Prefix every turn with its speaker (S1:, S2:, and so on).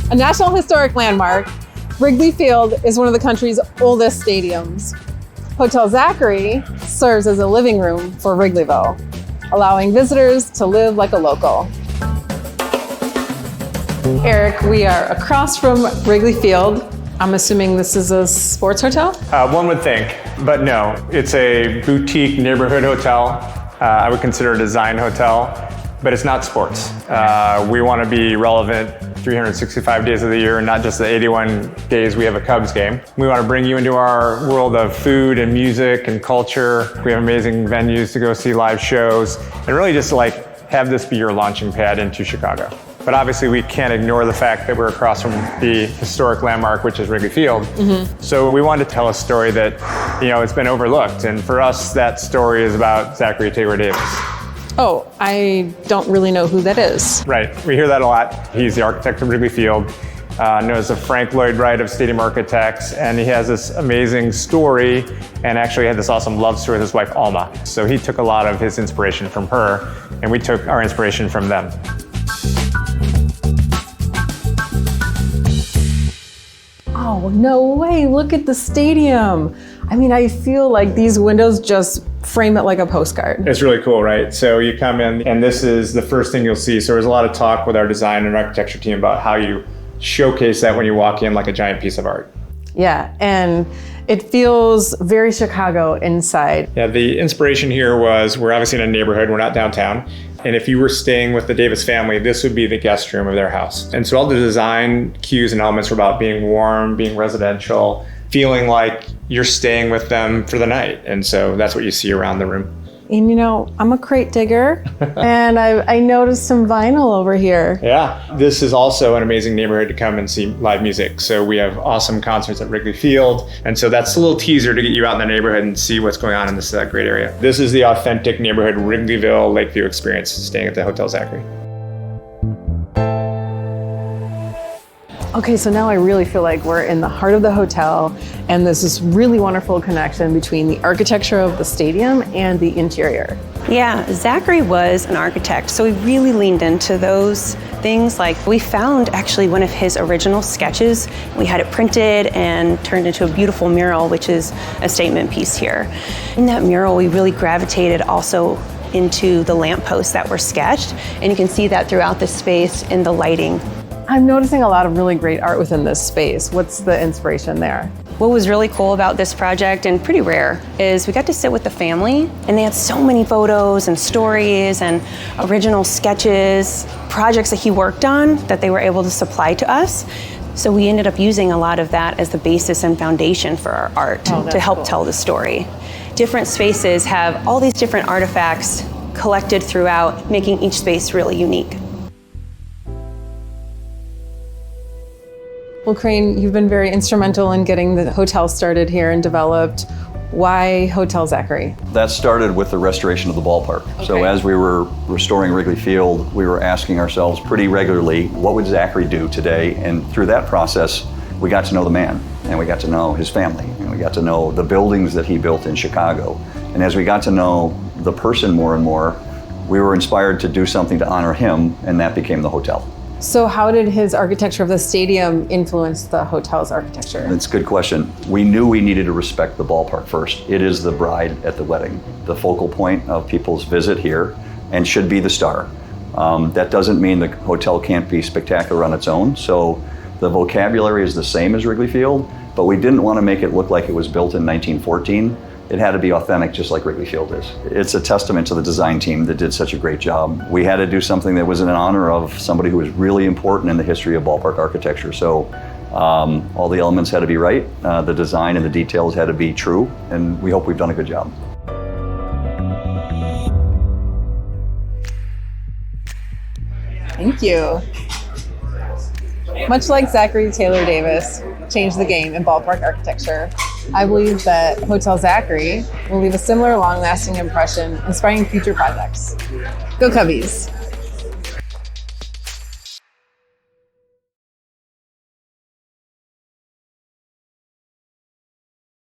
S1: A National Historic Landmark, Wrigley Field is one of the country's oldest stadiums. Hotel Zachary serves as a living room for Wrigleyville, allowing visitors to live like a local. Eric, we are across from Wrigley Field. I'm assuming this is a sports hotel?
S2: One would think, but no. It's a boutique neighborhood hotel. I would consider a design hotel, but it's not sports. We want to be relevant 365 days of the year, not just the 81 days we have a Cubs game. We want to bring you into our world of food and music and culture. We have amazing venues to go see live shows, and really just have this be your launching pad into Chicago. But obviously we can't ignore the fact that we're across from the historic landmark, which is Wrigley Field. Mm-hmm. So we wanted to tell a story that, it's been overlooked. And for us, that story is about Zachary Taylor Davis.
S1: Oh, I don't really know who that is.
S2: Right, we hear that a lot. He's the architect of Wrigley Field, known as the Frank Lloyd Wright of stadium architects. And he has this amazing story and actually had this awesome love story with his wife, Alma. So he took a lot of his inspiration from her, and we took our inspiration from them.
S1: Oh, no way, look at the stadium. I feel like these windows just frame it like a postcard.
S2: It's really cool, right? So you come in and this is the first thing you'll see. So there's a lot of talk with our design and architecture team about how you showcase that when you walk in like a giant piece of art.
S1: Yeah, and it feels very Chicago inside.
S2: Yeah, the inspiration here was we're obviously in a neighborhood, we're not downtown. And if you were staying with the Davis family, this would be the guest room of their house. And so all the design cues and elements were about being warm, being residential, feeling like you're staying with them for the night. And so that's what you see around the room.
S1: And I'm a crate digger, and I noticed some vinyl over here.
S2: Yeah, this is also an amazing neighborhood to come and see live music. So we have awesome concerts at Wrigley Field. And so that's a little teaser to get you out in the neighborhood and see what's going on in this great area. This is the authentic neighborhood Wrigleyville Lakeview experience, staying at the Hotel Zachary.
S1: Okay, so now I really feel like we're in the heart of the hotel, and there's this really wonderful connection between the architecture of the stadium and the interior.
S3: Yeah, Zachary was an architect, so we really leaned into those things. We found actually one of his original sketches. We had it printed and turned into a beautiful mural, which is a statement piece here. In that mural, we really gravitated also into the lampposts that were sketched, and you can see that throughout the space in the lighting.
S1: I'm noticing a lot of really great art within this space. What's the inspiration there?
S3: What was really cool about this project, and pretty rare, is we got to sit with the family, and they had so many photos and stories and original sketches, projects that he worked on that they were able to supply to us. So we ended up using a lot of that as the basis and foundation for our art to help tell the story. Different spaces have all these different artifacts collected throughout, making each space really unique.
S1: Well, Crane, you've been very instrumental in getting the hotel started here and developed. Why Hotel Zachary?
S4: That started with the restoration of the ballpark. Okay. So as we were restoring Wrigley Field, we were asking ourselves pretty regularly, what would Zachary do today? And through that process, we got to know the man, and we got to know his family, and we got to know the buildings that he built in Chicago. And as we got to know the person more and more, we were inspired to do something to honor him, and that became the hotel.
S1: So how did his architecture of the stadium influence the hotel's architecture?
S4: That's a good question. We knew we needed to respect the ballpark first. It is the bride at the wedding, the focal point of people's visit here, and should be the star. That doesn't mean the hotel can't be spectacular on its own. So the vocabulary is the same as Wrigley Field, but we didn't want to make it look like it was built in 1914. It had to be authentic, just like Wrigley Field is. It's a testament to the design team that did such a great job. We had to do something that was in honor of somebody who was really important in the history of ballpark architecture. So all the elements had to be right, the design and the details had to be true, and we hope we've done a good job.
S1: Thank you. Much like Zachary Taylor Davis changed the game in ballpark architecture, I believe that Hotel Zachary will leave a similar long-lasting impression, inspiring future projects. Go Cubbies!